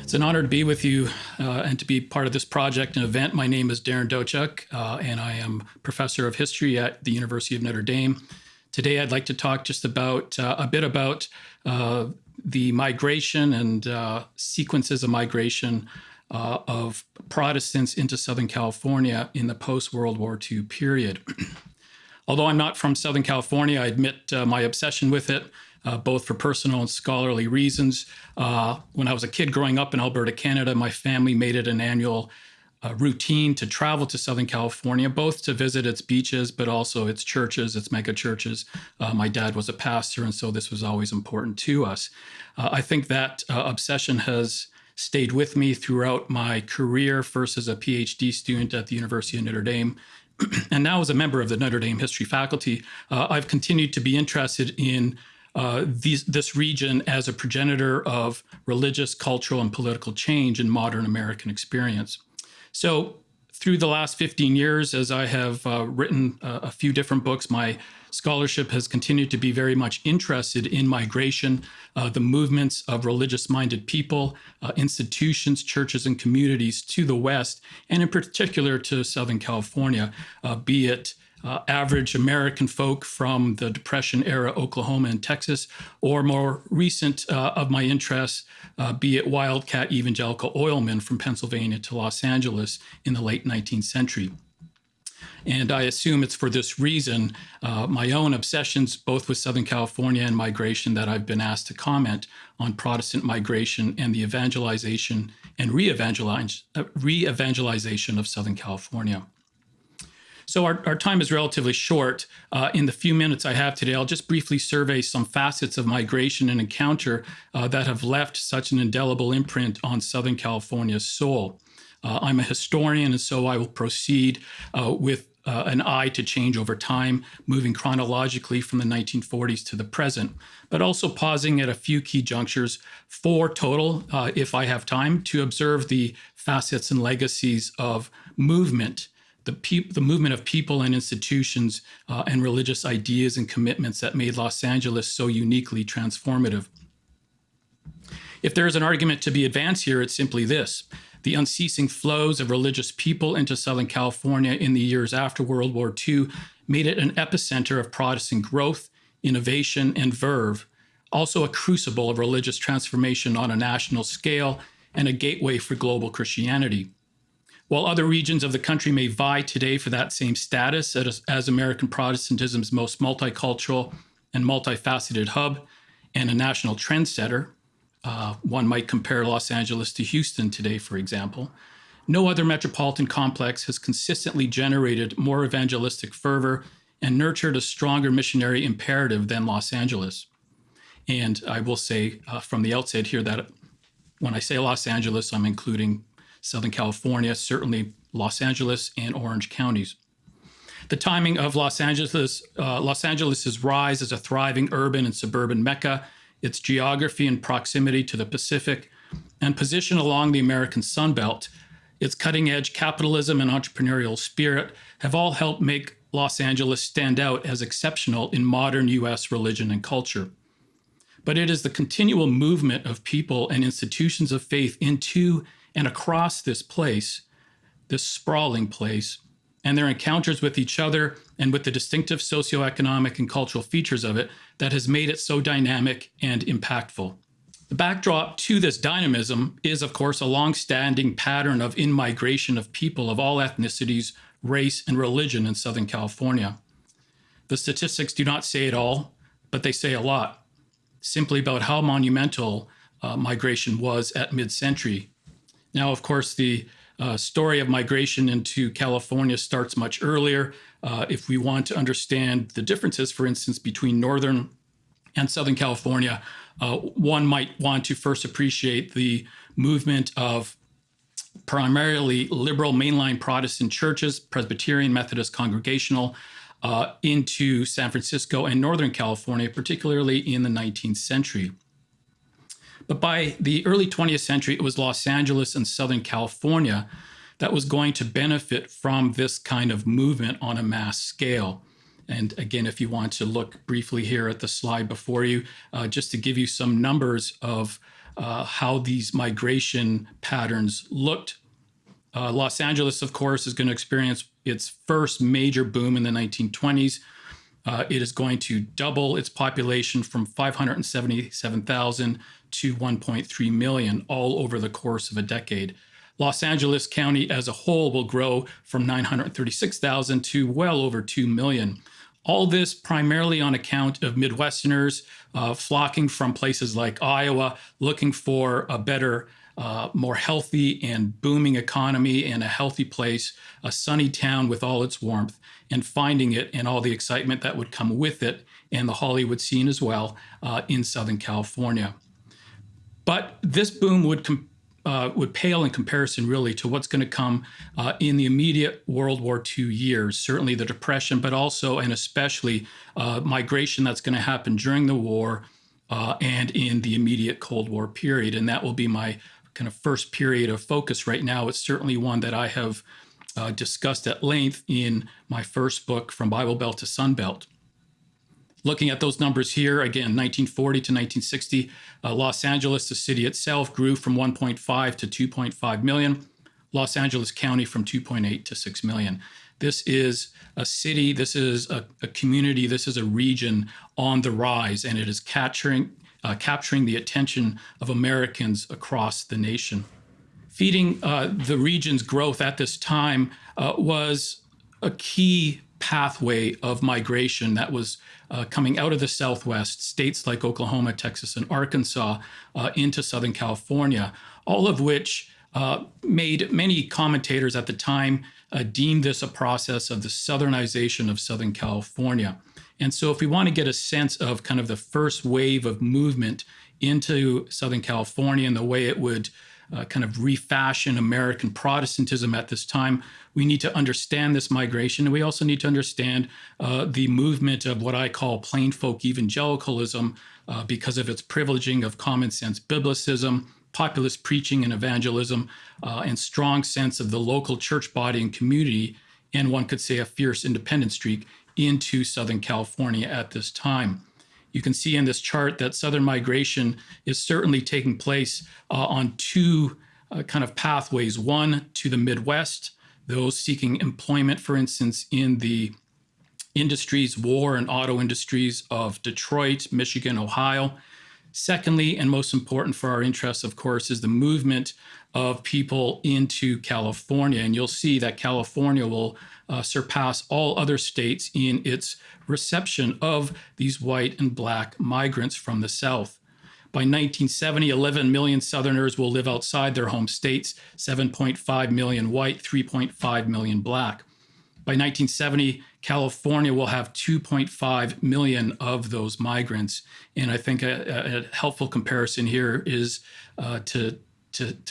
It's an honor to be with you and to be part of this project and event. My name is Darren Dochuk, and I am professor of history at the University of Notre Dame. Today, I'd like to talk just about a bit about the migration and sequences of migration of Protestants into Southern California in the post-World War II period. Although I'm not from Southern California, I admit my obsession with it, both for personal and scholarly reasons. When I was a kid growing up in Alberta, Canada, my family made it an annual routine to travel to Southern California, both to visit its beaches, but also its churches, its mega churches. My dad was a pastor, and so this was always important to us. I think that obsession has stayed with me throughout my career, first as a PhD student at the University of Notre Dame, and now as a member of the Notre Dame history faculty. I've continued to be interested in this region as a progenitor of religious, cultural, and political change in modern American experience. So through the last 15 years, as I have written a few different books, my scholarship has continued to be very much interested in migration, the movements of religious-minded people, institutions, churches, and communities to the West, and in particular to Southern California, be it average American folk from the Depression era Oklahoma and Texas, or more recent of my interests, be it wildcat evangelical oilmen from Pennsylvania to Los Angeles in the late 19th century. And I assume it's for this reason, my own obsessions, both with Southern California and migration, that I've been asked to comment on Protestant migration and the evangelization and re-evangelization of Southern California. So our time is relatively short. In the few minutes I have today, I'll just briefly survey some facets of migration and encounter that have left such an indelible imprint on Southern California's soul. I'm a historian, and so I will proceed with an eye to change over time, moving chronologically from the 1940s to the present, but also pausing at a few key junctures, 4 total, if I have time, to observe the facets and legacies of movement, the movement of people and institutions and religious ideas and commitments that made Los Angeles so uniquely transformative. If there is an argument to be advanced here, it's simply this: the unceasing flows of religious people into Southern California in the years after World War II made it an epicenter of Protestant growth, innovation, and verve, also a crucible of religious transformation on a national scale and a gateway for global Christianity. While other regions of the country may vie today for that same status as American Protestantism's most multicultural and multifaceted hub and a national trendsetter, one might compare Los Angeles to Houston today, for example, no other metropolitan complex has consistently generated more evangelistic fervor and nurtured a stronger missionary imperative than Los Angeles. And I will say from the outset here that when I say Los Angeles, I'm including Southern California, certainly Los Angeles and Orange counties. The timing of Los Angeles's rise as a thriving urban and suburban mecca, its geography and proximity to the Pacific, and position along the American Sunbelt, its cutting-edge capitalism and entrepreneurial spirit have all helped make Los Angeles stand out as exceptional in modern U.S. religion and culture. But it is the continual movement of people and institutions of faith into and across this place, this sprawling place, and their encounters with each other and with the distinctive socioeconomic and cultural features of it that has made it so dynamic and impactful. The backdrop to this dynamism is, of course, a long-standing pattern of in-migration of people of all ethnicities, race, and religion in Southern California. The statistics do not say it all, but they say a lot, simply about how monumental migration was at mid-century. Now, of course, the story of migration into California starts much earlier. If we want to understand the differences, for instance, between Northern and Southern California, one might want to first appreciate the movement of primarily liberal mainline Protestant churches, Presbyterian, Methodist, Congregational, into San Francisco and Northern California, particularly in the 19th century. But by the early 20th century, it was Los Angeles and Southern California that was going to benefit from this kind of movement on a mass scale. And again, if you want to look briefly here at the slide before you, just to give you some numbers of how these migration patterns looked. Los Angeles, of course, is going to experience its first major boom in the 1920s. It is going to double its population from 577,000 to 1.3 million all over the course of a decade. Los Angeles County as a whole will grow from 936,000 to well over 2 million. All this primarily on account of Midwesterners flocking from places like Iowa, looking for a better, more healthy and booming economy and a healthy place, a sunny town with all its warmth, and finding it and all the excitement that would come with it, and the Hollywood scene as well in Southern California. But this boom would pale in comparison really to what's going to come in the immediate World War II years, certainly the Depression, but also and especially migration that's going to happen during the war and in the immediate Cold War period. And that will be my kind of first period of focus right now. It's certainly one that I have discussed at length in my first book, From Bible Belt to Sun Belt. Looking at those numbers here, again, 1940 to 1960, Los Angeles, the city itself, grew from 1.5 to 2.5 million. Los Angeles County from 2.8 to 6 million. This is a city, this is a community, this is a region on the rise, and it is capturing the attention of Americans across the nation. Feeding the region's growth at this time was a key pathway of migration that was coming out of the Southwest, states like Oklahoma, Texas, and Arkansas, into Southern California, all of which made many commentators at the time deem this a process of the Southernization of Southern California. And so if we want to get a sense of kind of the first wave of movement into Southern California and the way it would kind of refashion American Protestantism at this time, we need to understand this migration. And we also need to understand the movement of what I call plain folk evangelicalism because of its privileging of common sense biblicism, populist preaching and evangelism, and strong sense of the local church body and community, and one could say a fierce independent streak into Southern California at this time. You can see in this chart that Southern migration is certainly taking place on two kind of pathways. One to the Midwest, those seeking employment, for instance, in the industries, war and auto industries of Detroit, Michigan, Ohio. Secondly, and most important for our interests, of course, is the movement of people into California. And you'll see that California will surpass all other states in its reception of these white and black migrants from the South. By 1970, 11 million Southerners will live outside their home states, 7.5 million white, 3.5 million black. By 1970, California will have 2.5 million of those migrants. And I think a helpful comparison here is to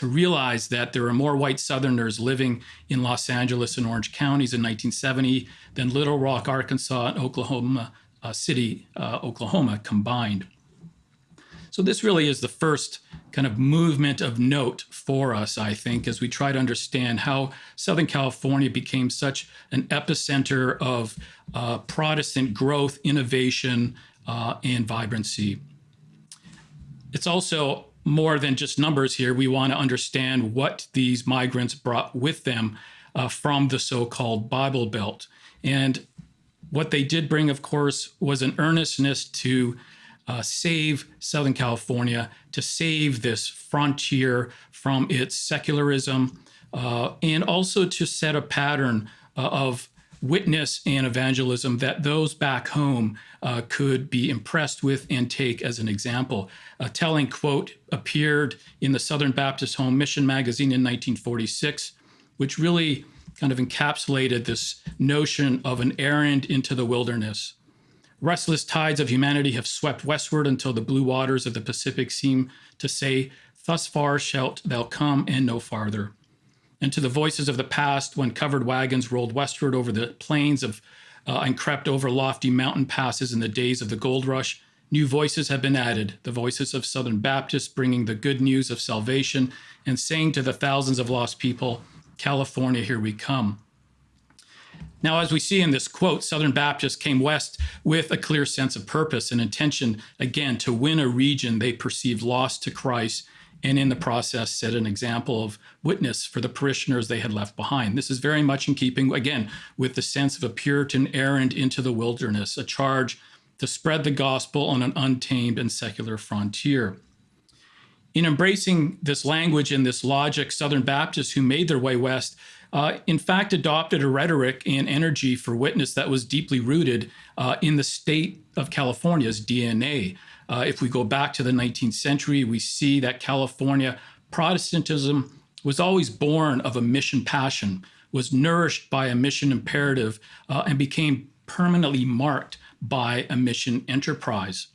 realize that there are more white Southerners living in Los Angeles and Orange counties in 1970 than Little Rock, Arkansas, and Oklahoma City, Oklahoma combined. So this really is the first kind of movement of note for us, I think, as we try to understand how Southern California became such an epicenter of Protestant growth, innovation, and vibrancy. It's also more than just numbers here. We want to understand what these migrants brought with them from the so-called Bible Belt. And what they did bring, of course, was an earnestness to save Southern California, to save this frontier from its secularism, and also to set a pattern of witness and evangelism that those back home could be impressed with and take as an example. A telling quote appeared in the Southern Baptist Home Mission magazine in 1946, which really kind of encapsulated this notion of an errand into the wilderness. Restless tides of humanity have swept westward until the blue waters of the Pacific seem to say, "Thus far shalt thou come and no farther." And to the voices of the past, when covered wagons rolled westward over the plains and crept over lofty mountain passes in the days of the gold rush, new voices have been added, the voices of Southern Baptists bringing the good news of salvation and saying to the thousands of lost people, "California, here we come." Now, as we see in this quote, Southern Baptists came west with a clear sense of purpose and intention, again, to win a region they perceived lost to Christ and in the process set an example of witness for the parishioners they had left behind. This is very much in keeping, again, with the sense of a Puritan errand into the wilderness, a charge to spread the gospel on an untamed and secular frontier. In embracing this language and this logic, Southern Baptists who made their way west, in fact, adopted a rhetoric and energy for witness that was deeply rooted in the state of California's DNA. If we go back to the 19th century, we see that California Protestantism was always born of a mission passion, was nourished by a mission imperative, and became permanently marked by a mission enterprise.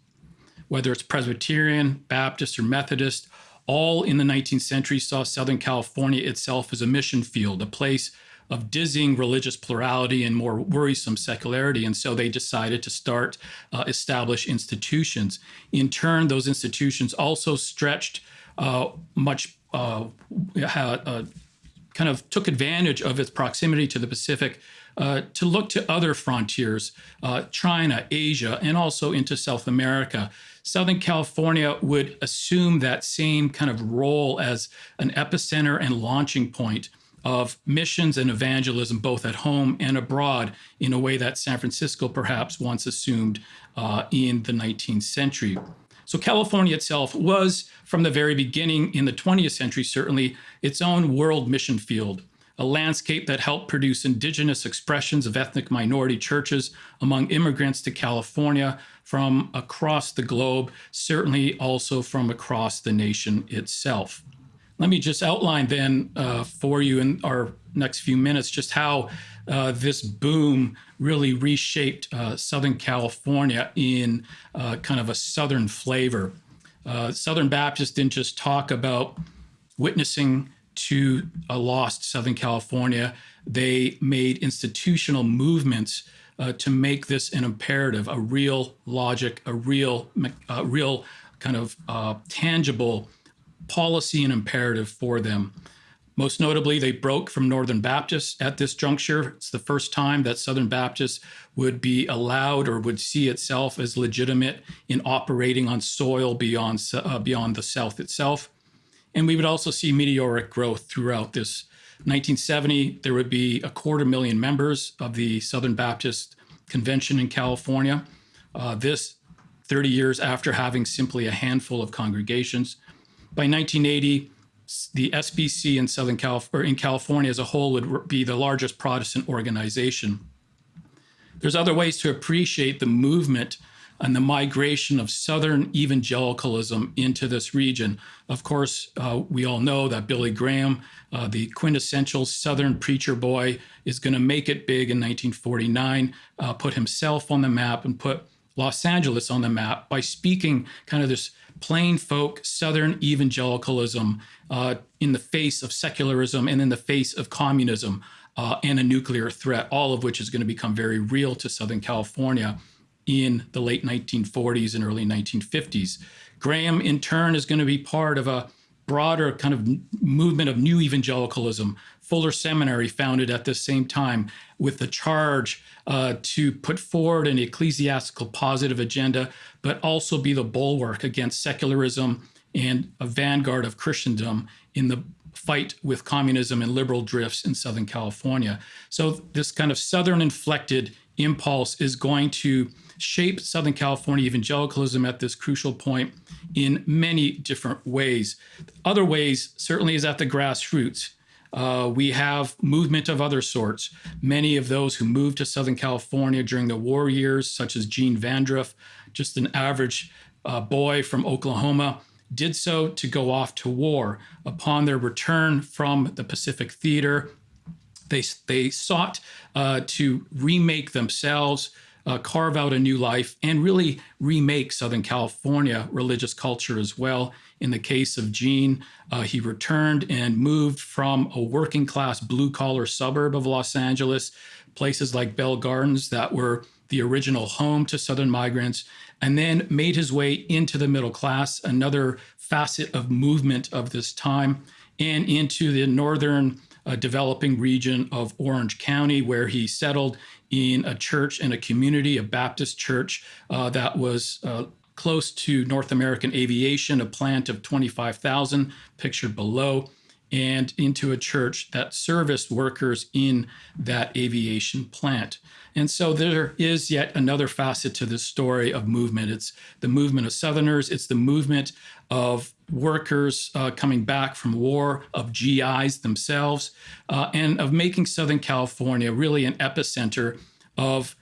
Whether it's Presbyterian, Baptist, or Methodist, all in the 19th century saw Southern California itself as a mission field, a place of dizzying religious plurality and more worrisome secularity. And so they decided to establish institutions. In turn, those institutions also stretched kind of took advantage of its proximity to the Pacific to look to other frontiers, China, Asia, and also into South America. Southern California would assume that same kind of role as an epicenter and launching point of missions and evangelism, both at home and abroad, in a way that San Francisco perhaps once assumed in the 19th century. So California itself was, from the very beginning in the 20th century, certainly its own world mission field, a landscape that helped produce indigenous expressions of ethnic minority churches among immigrants to California from across the globe, certainly also from across the nation itself. Let me just outline then for you in our next few minutes just how this boom really reshaped Southern California in kind of a Southern flavor. Southern Baptists didn't just talk about witnessing to a lost Southern California. They made institutional movements to make this an imperative, a real logic, a real kind of tangible policy and imperative for them. Most notably, they broke from Northern Baptists at this juncture. It's the first time that Southern Baptists would be allowed or would see itself as legitimate in operating on soil beyond the South itself. And we would also see meteoric growth throughout this. 1970, there would be 250,000 members of the Southern Baptist Convention in California. This 30 years after having simply a handful of congregations. By 1980, the SBC in California as a whole would be the largest Protestant organization. There's other ways to appreciate the movement and the migration of Southern evangelicalism into this region. Of course, we all know that Billy Graham, the quintessential Southern preacher boy, is going to make it big in 1949, put himself on the map and put Los Angeles on the map by speaking kind of this plain folk Southern evangelicalism in the face of secularism and in the face of communism and a nuclear threat, all of which is going to become very real to Southern California in the late 1940s and early 1950s. Graham, in turn, is going to be part of a broader kind of movement of new evangelicalism. Fuller Seminary, founded at the same time, with the charge to put forward an ecclesiastical positive agenda, but also be the bulwark against secularism and a vanguard of Christendom in the fight with communism and liberal drifts in Southern California. So this kind of Southern inflected impulse is going to shape Southern California evangelicalism at this crucial point in many different ways. Other ways certainly is at the grassroots. We have movement of other sorts. Many of those who moved to Southern California during the war years, such as Gene Vandruff, just an average boy from Oklahoma, did so to go off to war. Upon their return from the Pacific Theater, they sought to remake themselves, carve out a new life, and really remake Southern California religious culture as well. In the case of Gene, he returned and moved from a working class blue collar suburb of Los Angeles, places like Bell Gardens that were the original home to Southern migrants, and then made his way into the middle class, another facet of movement of this time, and into the northern developing region of Orange County, where he settled in a church and a community, a Baptist church that was close to North American Aviation, a plant of 25,000, pictured below, and into a church that serviced workers in that aviation plant. And so there is yet another facet to this story of movement. It's the movement of Southerners. It's the movement of workers coming back from war, of GIs themselves, and of making Southern California really an epicenter of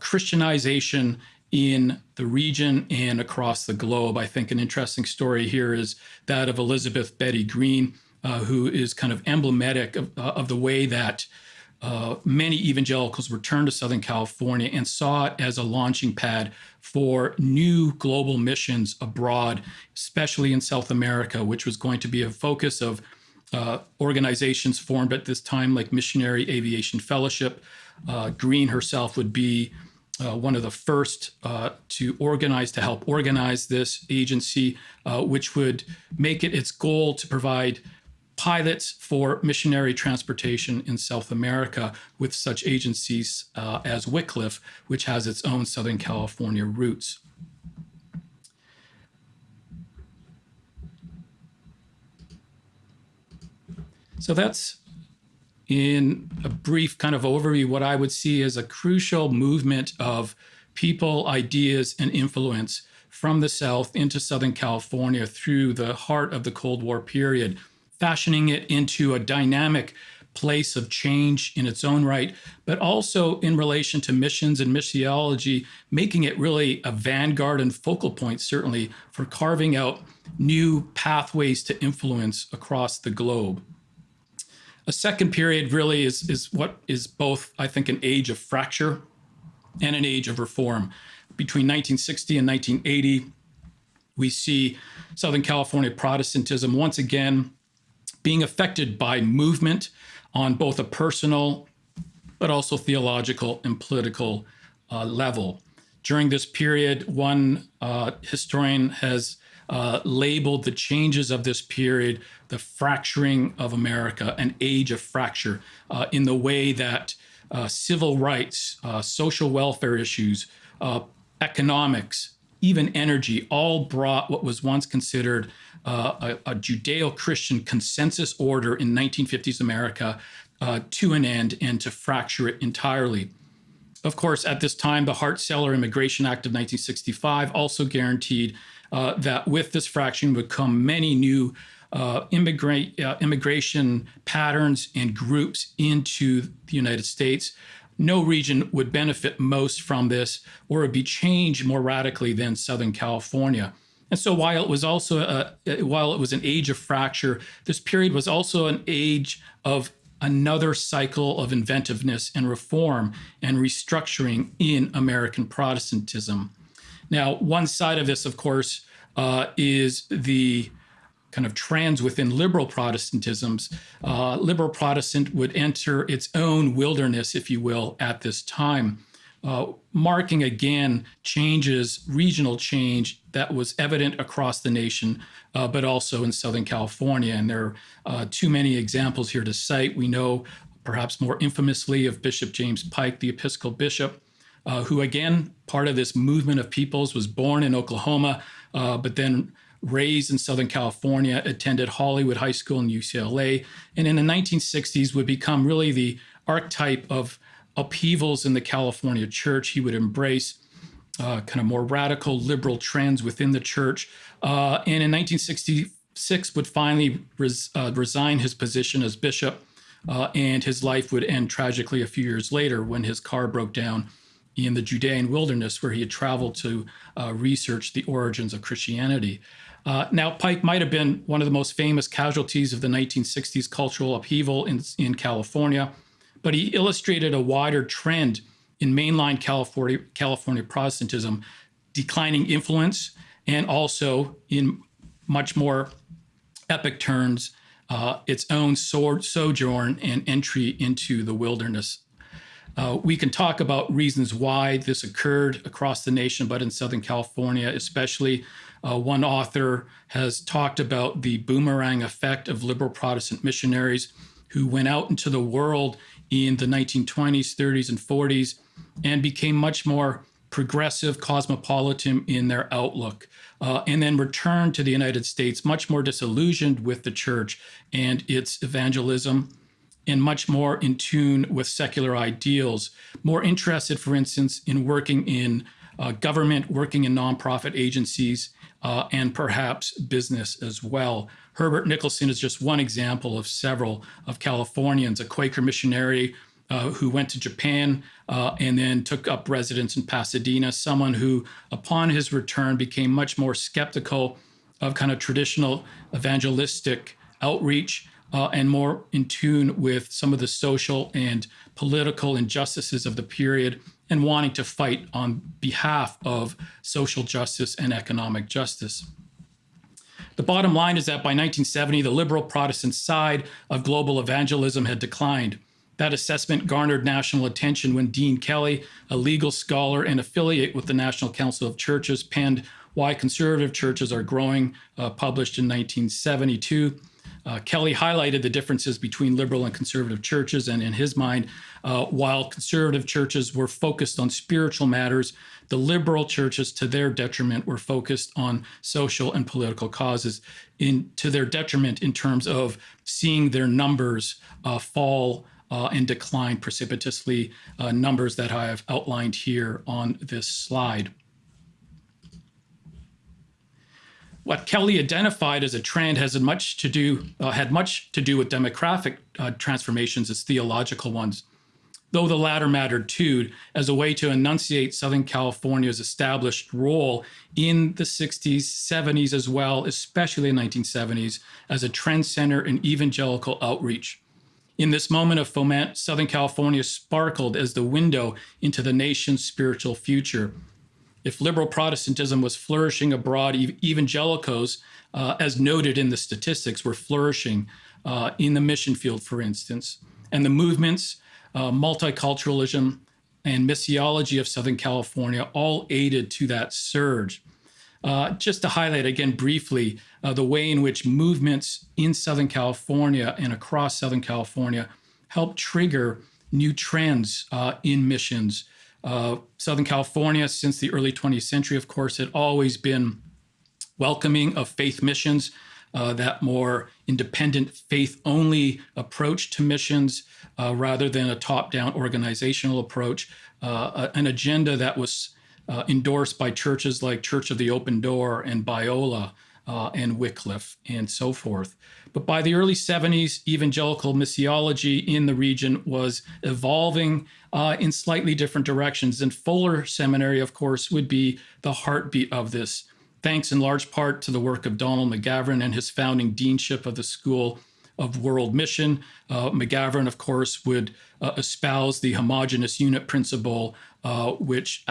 Christianization in the region and across the globe. I think an interesting story here is that of Elizabeth Betty Green, who is kind of emblematic of the way that many evangelicals returned to Southern California and saw it as a launching pad for new global missions abroad, especially in South America, which was going to be a focus of organizations formed at this time, like Missionary Aviation Fellowship. Green herself would be one of the first to help organize this agency, which would make it its goal to provide pilots for missionary transportation in South America with such agencies as Wycliffe, which has its own Southern California roots. So that's, in a brief kind of overview, what I would see as a crucial movement of people, ideas, and influence from the South into Southern California through the heart of the Cold War period, fashioning it into a dynamic place of change in its own right, but also in relation to missions and missiology, making it really a vanguard and focal point, certainly, for carving out new pathways to influence across the globe. A second period really is what is both, I think, an age of fracture and an age of reform. Between 1960 and 1980, we see Southern California Protestantism once again being affected by movement on both a personal but also theological and political level. During this period, one historian has labeled the changes of this period the fracturing of America, an age of fracture, in the way that civil rights, social welfare issues, economics, even energy, all brought what was once considered a Judeo-Christian consensus order in 1950s America to an end and to fracture it entirely. Of course, at this time, the Hart-Celler Immigration Act of 1965 also guaranteed that with this fracturing would come many new immigration patterns and groups into the United States. No region would benefit most from this or would be changed more radically than Southern California. And so while it was an age of fracture, this period was also an age of another cycle of inventiveness and reform and restructuring in American Protestantism. Now, one side of this, of course, is the kind of trends within liberal Protestantisms. Liberal Protestant would enter its own wilderness, if you will, at this time, marking again changes, regional change that was evident across the nation, but also in Southern California. And there are too many examples here to cite. We know perhaps more infamously of Bishop James Pike, the Episcopal bishop, who again, part of this movement of peoples, was born in Oklahoma, but then raised in Southern California, attended Hollywood High School and UCLA, and in the 1960s would become really the archetype of upheavals in the California church. He would embrace kind of more radical liberal trends within the church, and in 1966 would finally resign his position as bishop, and his life would end tragically a few years later when his car broke down in the Judean wilderness, where he had traveled to research the origins of Christianity. Now, Pike might have been one of the most famous casualties of the 1960s cultural upheaval in California, but he illustrated a wider trend in mainline California Protestantism, declining influence, and also in much more epic terms, its own sojourn and entry into the wilderness. We can talk about reasons why this occurred across the nation, but in Southern California especially, one author has talked about the boomerang effect of liberal Protestant missionaries who went out into the world in the 1920s, 30s, and 40s and became much more progressive, cosmopolitan in their outlook, and then returned to the United States much more disillusioned with the church and its evangelism, and much more in tune with secular ideals, more interested, for instance, in working in government, working in nonprofit agencies, and perhaps business as well. Herbert Nicholson is just one example of several of Californians, a Quaker missionary who went to Japan and then took up residence in Pasadena, someone who, upon his return, became much more skeptical of kind of traditional evangelistic outreach, and more in tune with some of the social and political injustices of the period, and wanting to fight on behalf of social justice and economic justice. The bottom line is that by 1970, the liberal Protestant side of global evangelism had declined. That assessment garnered national attention when Dean Kelly, a legal scholar and affiliate with the National Council of Churches, penned Why Conservative Churches Are Growing, published in 1972. Kelly highlighted the differences between liberal and conservative churches, and in his mind, while conservative churches were focused on spiritual matters, the liberal churches, to their detriment, were focused on social and political causes, to their detriment in terms of seeing their numbers fall and decline precipitously, numbers that I have outlined here on this slide. What Kelly identified as a trend had much to do with demographic transformations as theological ones, though the latter mattered too, as a way to enunciate Southern California's established role in the 60s, 70s as well, especially the 1970s, as a trend center in evangelical outreach. In this moment of foment, Southern California sparkled as the window into the nation's spiritual future. If liberal Protestantism was flourishing abroad, evangelicals, as noted in the statistics, were flourishing in the mission field, for instance. And the movements, multiculturalism, and missiology of Southern California all aided to that surge. Just to highlight again briefly the way in which movements in Southern California and across Southern California helped trigger new trends in missions. Southern California, since the early 20th century, of course, had always been welcoming of faith missions, that more independent, faith-only approach to missions, rather than a top-down organizational approach, an agenda that was endorsed by churches like Church of the Open Door and Biola and Wycliffe and so forth. But by the early 70s, evangelical missiology in the region was evolving in slightly different directions. And Fuller Seminary, of course, would be the heartbeat of this, thanks in large part to the work of Donald McGavran and his founding deanship of the School of World Mission. McGavran, of course, would espouse the homogeneous unit principle, which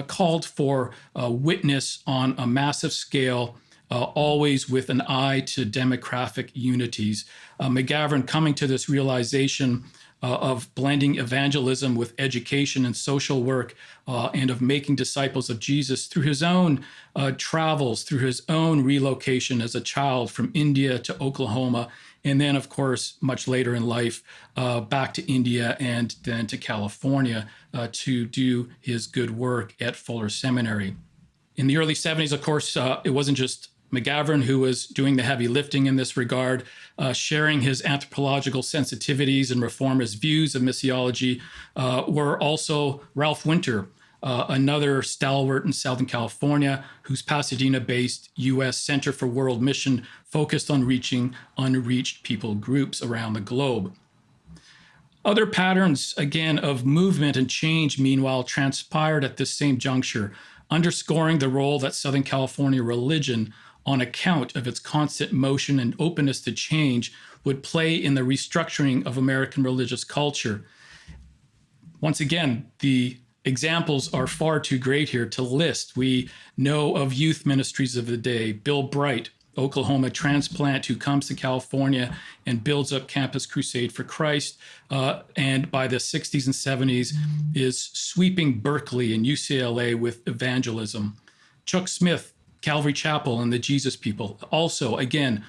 called for witness on a massive scale, always with an eye to demographic unities. McGavran, coming to this realization of blending evangelism with education and social work, and of making disciples of Jesus through his own travels, through his own relocation as a child from India to Oklahoma, and then, of course, much later in life, back to India and then to California to do his good work at Fuller Seminary. In the early 70s, of course, it wasn't just McGavran who was doing the heavy lifting in this regard, sharing his anthropological sensitivities and reformist views of missiology, were also Ralph Winter, another stalwart in Southern California, whose Pasadena-based U.S. Center for World Mission focused on reaching unreached people groups around the globe. Other patterns, again, of movement and change, meanwhile, transpired at this same juncture, underscoring the role that Southern California religion, on account of its constant motion and openness to change, would play in the restructuring of American religious culture. Once again, the examples are far too great here to list. We know of youth ministries of the day, Bill Bright, Oklahoma transplant who comes to California and builds up Campus Crusade for Christ, and by the 60s and 70s is sweeping Berkeley and UCLA with evangelism. Chuck Smith, Calvary Chapel and the Jesus People, also, again,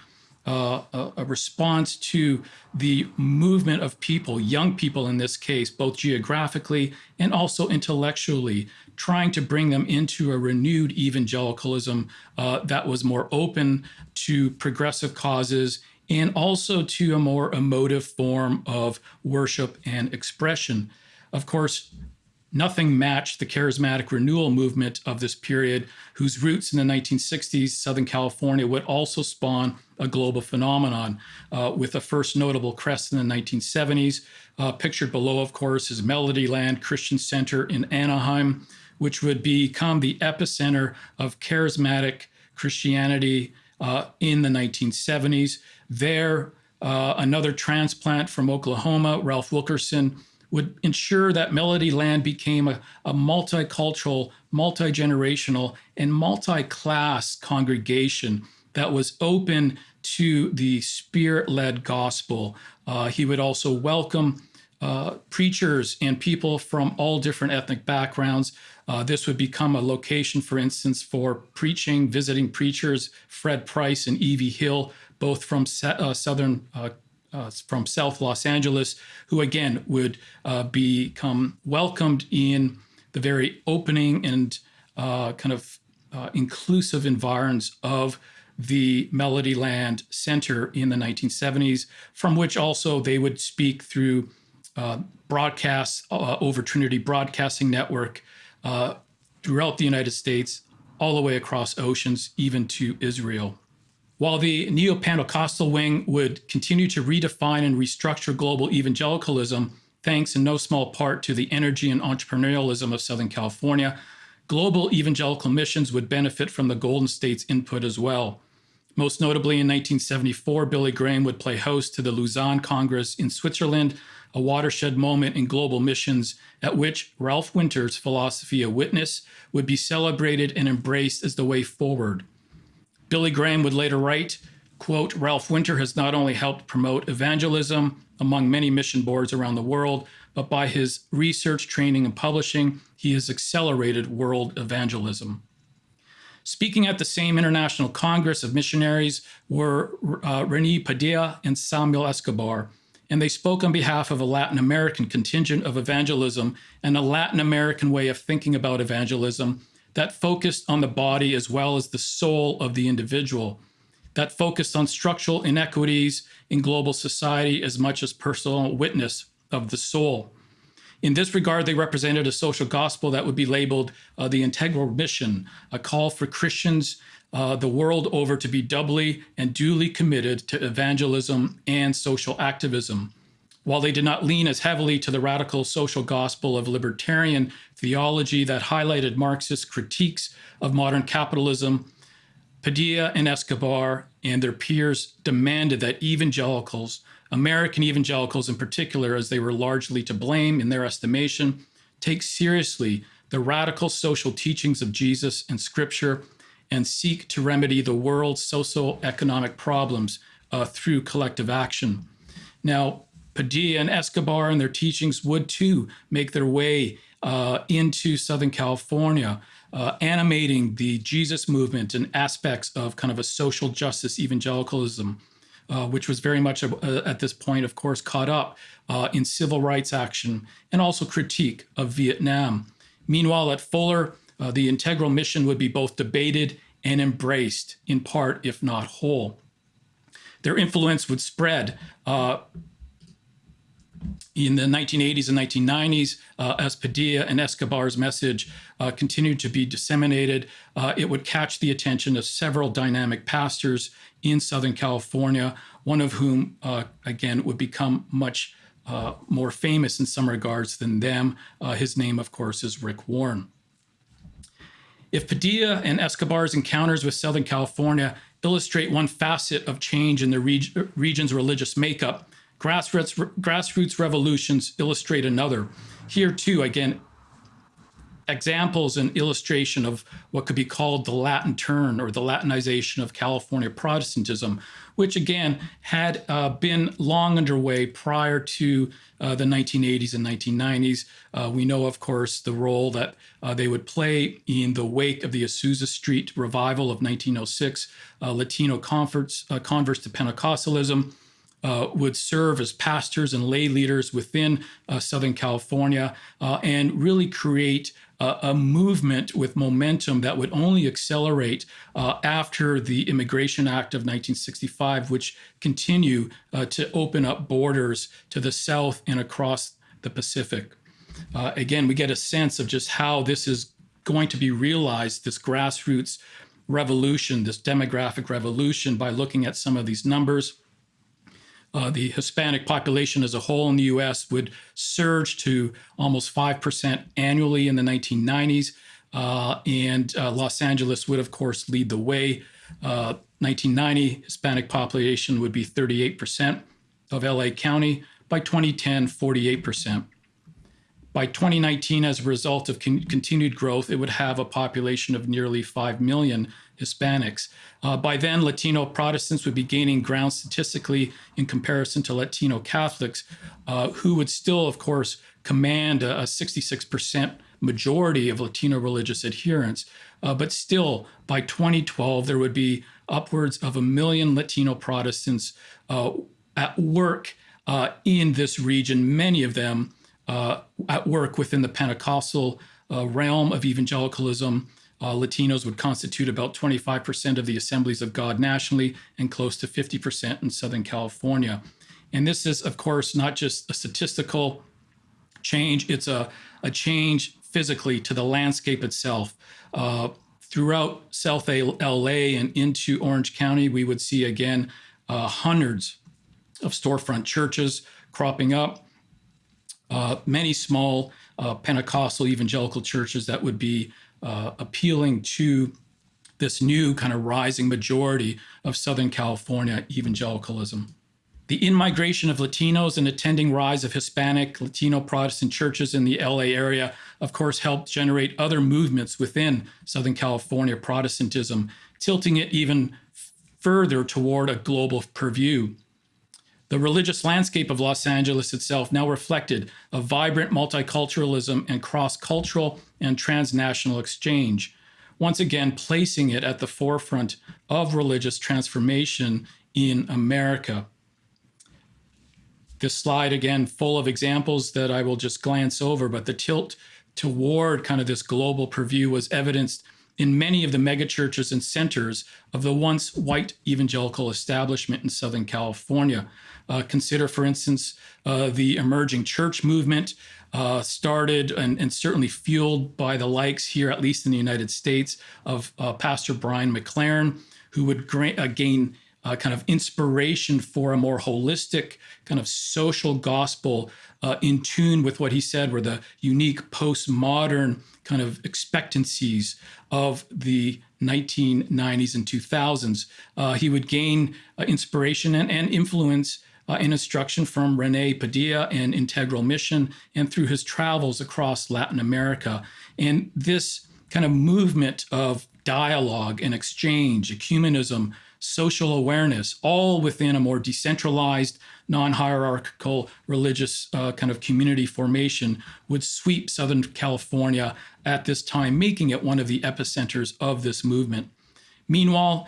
a response to the movement of people, young people in this case, both geographically and also intellectually, trying to bring them into a renewed evangelicalism that was more open to progressive causes and also to a more emotive form of worship and expression. Of course, nothing matched the charismatic renewal movement of this period, whose roots in the 1960s, Southern California, would also spawn a global phenomenon, with the first notable crest in the 1970s. Pictured below, of course, is Melody Land Christian Center in Anaheim, which would become the epicenter of charismatic Christianity in the 1970s. There, another transplant from Oklahoma, Ralph Wilkerson, would ensure that Melody Land became a multicultural, multi-generational, and multi-class congregation that was open to the Spirit-led gospel. He would also welcome preachers and people from all different ethnic backgrounds. This would become a location, for instance, for preaching, visiting preachers, Fred Price and Evie Hill, both from from South Los Angeles, who again would become welcomed in the very opening and inclusive environs of the Melody Land Center in the 1970s, from which also they would speak through broadcasts over Trinity Broadcasting Network throughout the United States, all the way across oceans, even to Israel. While the neo-Pentecostal wing would continue to redefine and restructure global evangelicalism, thanks in no small part to the energy and entrepreneurialism of Southern California, global evangelical missions would benefit from the Golden State's input as well. Most notably, in 1974, Billy Graham would play host to the Lausanne Congress in Switzerland, a watershed moment in global missions at which Ralph Winter's philosophy of witness would be celebrated and embraced as the way forward. Billy Graham would later write, quote, "Ralph Winter has not only helped promote evangelism among many mission boards around the world, but by his research, training, and publishing, he has accelerated world evangelism." Speaking at the same International Congress of Missionaries were René Padilla and Samuel Escobar, and they spoke on behalf of a Latin American contingent of evangelism and a Latin American way of thinking about evangelism that focused on the body as well as the soul of the individual, that focused on structural inequities in global society as much as personal witness of the soul. In this regard, they represented a social gospel that would be labeled the integral mission, a call for Christians the world over to be doubly and duly committed to evangelism and social activism. While they did not lean as heavily to the radical social gospel of libertarian theology that highlighted Marxist critiques of modern capitalism, Padilla and Escobar and their peers demanded that evangelicals, American evangelicals in particular, as they were largely to blame in their estimation, take seriously the radical social teachings of Jesus and Scripture and seek to remedy the world's socioeconomic problems through collective action. Now, Padilla and Escobar and their teachings would too make their way into Southern California, animating the Jesus movement and aspects of kind of a social justice evangelicalism, which was very much at this point, of course, caught up in civil rights action and also critique of Vietnam. Meanwhile, at Fuller, the integral mission would be both debated and embraced in part, if not whole. Their influence would spread in the 1980s and 1990s, as Padilla and Escobar's message continued to be disseminated. It would catch the attention of several dynamic pastors in Southern California, one of whom, again, would become much more famous in some regards than them. His name, of course, is Rick Warren. If Padilla and Escobar's encounters with Southern California illustrate one facet of change in the region's religious makeup, grassroots revolutions illustrate another. Here, too, again, examples and illustration of what could be called the Latin turn or the Latinization of California Protestantism, which again had been long underway prior to the 1980s and 1990s. We know, of course, the role that they would play in the wake of the Azusa Street revival of 1906. Latino converts to Pentecostalism would serve as pastors and lay leaders within Southern California and really create a movement with momentum that would only accelerate after the Immigration Act of 1965, which continue to open up borders to the South and across the Pacific. Again, we get a sense of just how this is going to be realized, this grassroots revolution, this demographic revolution, by looking at some of these numbers. The Hispanic population as a whole in the U.S. would surge to almost 5% annually in the 1990s, and Los Angeles would, of course, lead the way. 1990, Hispanic population would be 38% of LA County. By 2010, 48%. By 2019, as a result of continued growth, it would have a population of nearly 5 million Hispanics. By then, Latino Protestants would be gaining ground statistically in comparison to Latino Catholics, who would still, of course, command a 66% majority of Latino religious adherents. But still, by 2012, there would be upwards of 1 million Latino Protestants at work in this region, many of them at work within the Pentecostal realm of evangelicalism. Latinos would constitute about 25% of the Assemblies of God nationally and close to 50% in Southern California. And this is, of course, not just a statistical change, it's a change physically to the landscape itself. Throughout South LA and into Orange County, we would see again hundreds of storefront churches cropping up, many small Pentecostal evangelical churches that would be appealing to this new kind of rising majority of Southern California evangelicalism. The in-migration of Latinos and attending rise of Hispanic, Latino Protestant churches in the LA area, of course, helped generate other movements within Southern California Protestantism, tilting it even further toward a global purview. The religious landscape of Los Angeles itself now reflected a vibrant multiculturalism and cross-cultural and transnational exchange, once again placing it at the forefront of religious transformation in America. This slide, again, full of examples that I will just glance over, but the tilt toward kind of this global purview was evidenced in many of the megachurches and centers of the once white evangelical establishment in Southern California. Consider, for instance, the emerging church movement, started and certainly fueled by the likes here, at least in the United States, of Pastor Brian McLaren, who would gain kind of inspiration for a more holistic kind of social gospel in tune with what he said were the unique postmodern kind of expectancies of the 1990s and 2000s. He would gain inspiration and influence and instruction from Rene Padilla and Integral Mission, and through his travels across Latin America. And this kind of movement of dialogue and exchange, ecumenism, social awareness, all within a more decentralized, non-hierarchical religious kind of community formation, would sweep Southern California at this time, making it one of the epicenters of this movement. Meanwhile,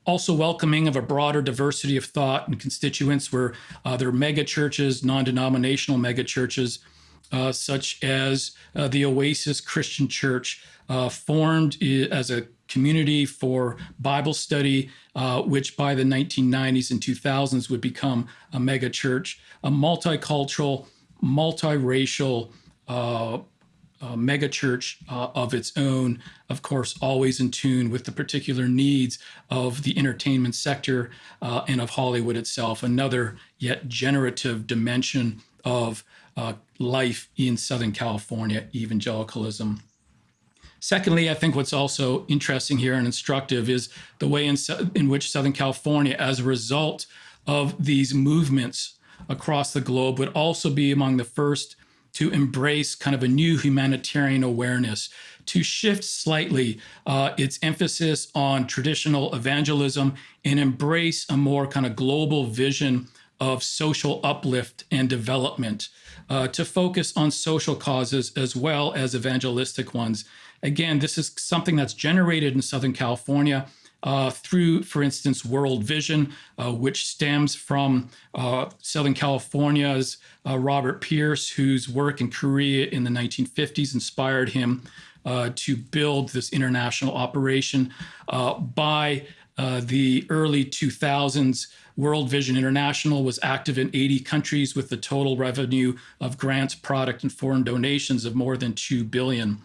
also welcoming of a broader diversity of thought and constituents were other mega churches, non-denominational mega churches, such as the Oasis Christian Church, formed as a community for Bible study, which by the 1990s and 2000s would become a mega church, a multicultural, multiracial mega church of its own, of course, always in tune with the particular needs of the entertainment sector and of Hollywood itself, another yet generative dimension of life in Southern California evangelicalism. Secondly, I think what's also interesting here and instructive is the way in which Southern California, as a result of these movements across the globe, would also be among the first to embrace kind of a new humanitarian awareness, to shift slightly its emphasis on traditional evangelism and embrace a more kind of global vision of social uplift and development, to focus on social causes as well as evangelistic ones. Again, this is something that's generated in Southern California through, for instance, World Vision, which stems from Southern California's Robert Pierce, whose work in Korea in the 1950s inspired him to build this international operation. By the early 2000s, World Vision International was active in 80 countries with the total revenue of grants, product, and foreign donations of more than $2 billion.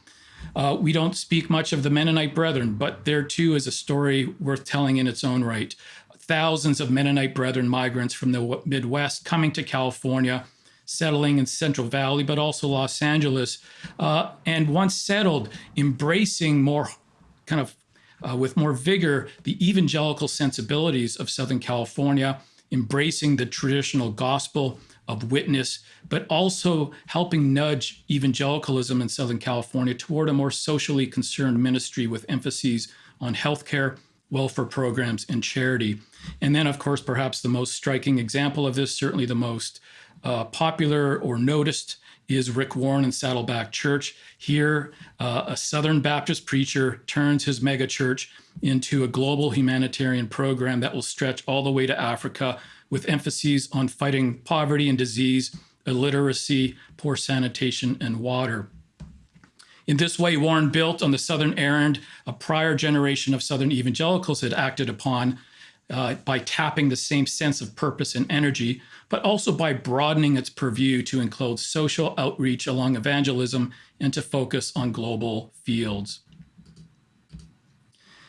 We don't speak much of the Mennonite Brethren, but there too is a story worth telling in its own right. Thousands of Mennonite Brethren migrants from the Midwest coming to California, settling in Central Valley, but also Los Angeles, and once settled, embracing more kind of with more vigor the evangelical sensibilities of Southern California, embracing the traditional gospel of witness, but also helping nudge evangelicalism in Southern California toward a more socially concerned ministry with emphases on healthcare, welfare programs, and charity. And then, of course, perhaps the most striking example of this, certainly the most popular or noticed, is Rick Warren and Saddleback Church. Here, a Southern Baptist preacher turns his megachurch into a global humanitarian program that will stretch all the way to Africa, with emphases on fighting poverty and disease, illiteracy, poor sanitation, and water. In this way, Warren built on the Southern errand a prior generation of Southern evangelicals had acted upon by tapping the same sense of purpose and energy, but also by broadening its purview to include social outreach along evangelism and to focus on global fields.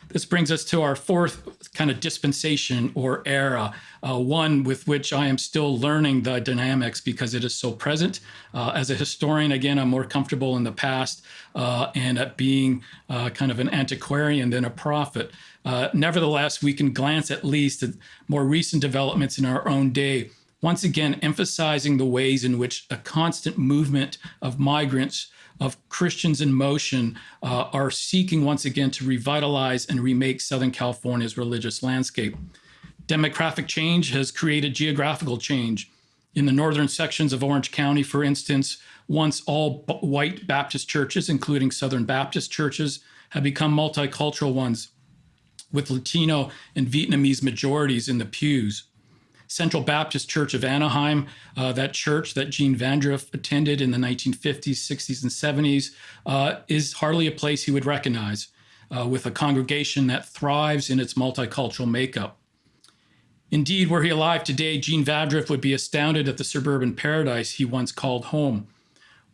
This brings us to our fourth kind of dispensation or era, one with which I am still learning the dynamics because it is so present. As a historian, again, I'm more comfortable in the past and at being kind of an antiquarian than a prophet. Nevertheless, we can glance at least at more recent developments in our own day, once again emphasizing the ways in which a constant movement of migrants, of Christians in motion, are seeking once again to revitalize and remake Southern California's religious landscape. Demographic change has created geographical change. In the northern sections of Orange County, for instance, once all white Baptist churches, including Southern Baptist churches, have become multicultural ones with Latino and Vietnamese majorities in the pews. Central Baptist Church of Anaheim, that church that Gene Vandriff attended in the 1950s, 60s, and 70s, is hardly a place he would recognize, with a congregation that thrives in its multicultural makeup. Indeed, were he alive today, Gene Vandriff would be astounded at the suburban paradise he once called home.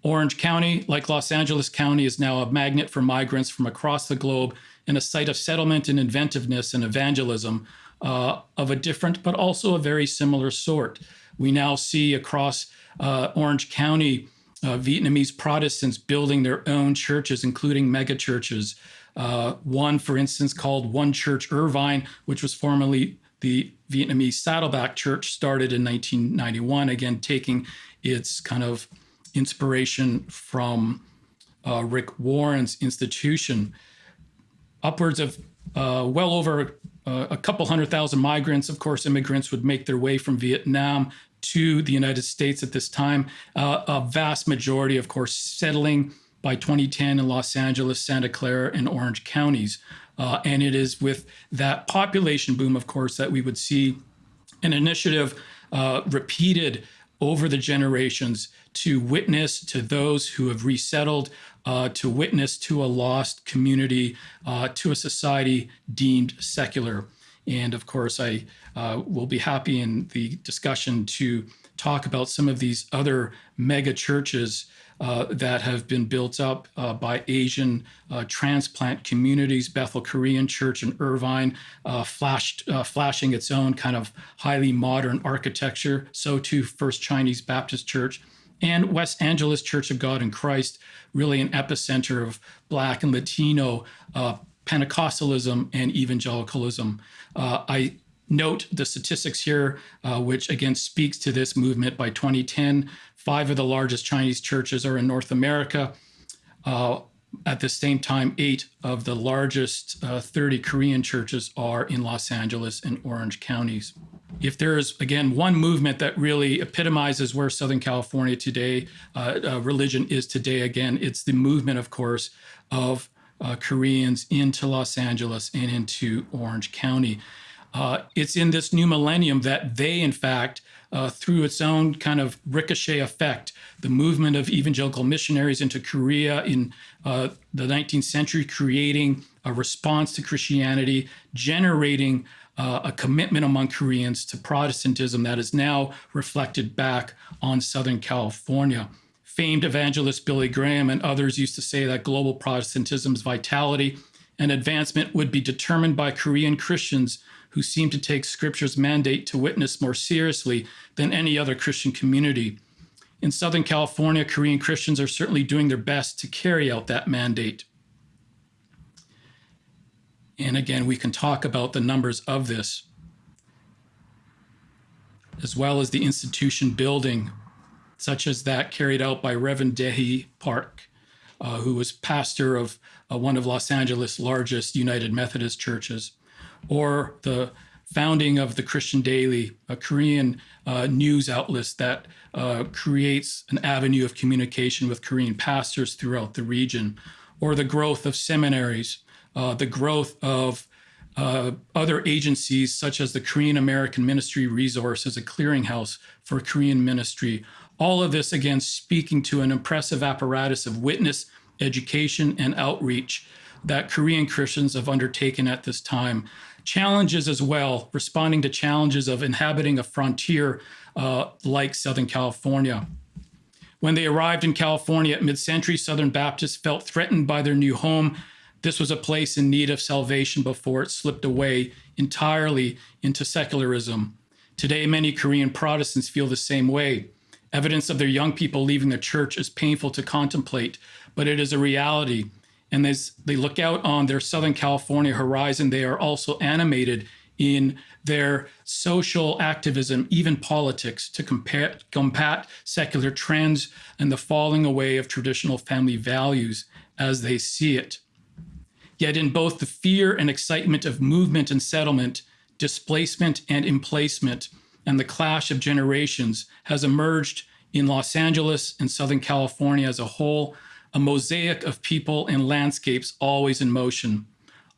Orange County, like Los Angeles County, is now a magnet for migrants from across the globe and a site of settlement and inventiveness and evangelism, of a different but also a very similar sort. We now see across Orange County Vietnamese Protestants building their own churches, including megachurches. One, for instance, called One Church Irvine, which was formerly the Vietnamese Saddleback Church, started in 1991, again taking its kind of inspiration from Rick Warren's institution. Upwards of well over a couple 100,000 migrants, of course, immigrants would make their way from Vietnam to the United States at this time. A vast majority, of course, settling by 2010 in Los Angeles, Santa Clara, and Orange counties. And it is with that population boom, of course, that we would see an initiative repeated over the generations to witness to those who have resettled, to witness to a lost community, to a society deemed secular. And of course, I will be happy in the discussion to talk about some of these other mega churches that have been built up by Asian transplant communities. Bethel Korean Church in Irvine, flashing its own kind of highly modern architecture. So too First Chinese Baptist Church, and West Angeles Church of God in Christ, really an epicenter of Black and Latino Pentecostalism and evangelicalism. I Note the statistics here, which again speaks to this movement. By 2010, 5 of the largest Chinese churches are in North America. At the same time, 8 of the largest 30 Korean churches are in Los Angeles and Orange counties. If there's, again, one movement that really epitomizes where Southern California today, religion is today, again, it's the movement, of course, of Koreans into Los Angeles and into Orange County. It's in this new millennium that they, in fact, through its own kind of ricochet effect, the movement of evangelical missionaries into Korea in the 19th century, creating a response to Christianity, generating a commitment among Koreans to Protestantism that is now reflected back on Southern California. Famed evangelist Billy Graham and others used to say that global Protestantism's vitality and advancement would be determined by Korean Christians who seem to take Scripture's mandate to witness more seriously than any other Christian community. In Southern California, Korean Christians are certainly doing their best to carry out that mandate. And again, we can talk about the numbers of this, as well as the institution building, such as that carried out by Reverend Dehi Park, who was pastor of one of Los Angeles' largest United Methodist churches, or the founding of the Christian Daily, a Korean news outlet that creates an avenue of communication with Korean pastors throughout the region, or the growth of seminaries, the growth of other agencies such as the Korean American Ministry Resource as a clearinghouse for Korean ministry. All of this, again, speaking to an impressive apparatus of witness, education, and outreach that Korean Christians have undertaken at this time. Challenges as well, responding to challenges of inhabiting a frontier like Southern California. When they arrived in California at mid-century, Southern Baptists felt threatened by their new home. This was a place in need of salvation before it slipped away entirely into secularism. Today, many Korean Protestants feel the same way. Evidence of their young people leaving the church is painful to contemplate, but it is a reality. And as they look out on their Southern California horizon, they are also animated in their social activism, even politics, to combat secular trends and the falling away of traditional family values as they see it. Yet in both the fear and excitement of movement and settlement, displacement and emplacement, and the clash of generations has emerged in Los Angeles and Southern California as a whole, a mosaic of people and landscapes always in motion.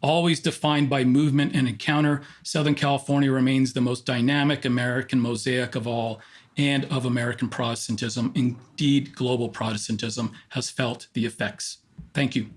Always defined by movement and encounter, Southern California remains the most dynamic American mosaic of all and of American Protestantism. Indeed, global Protestantism has felt the effects. Thank you.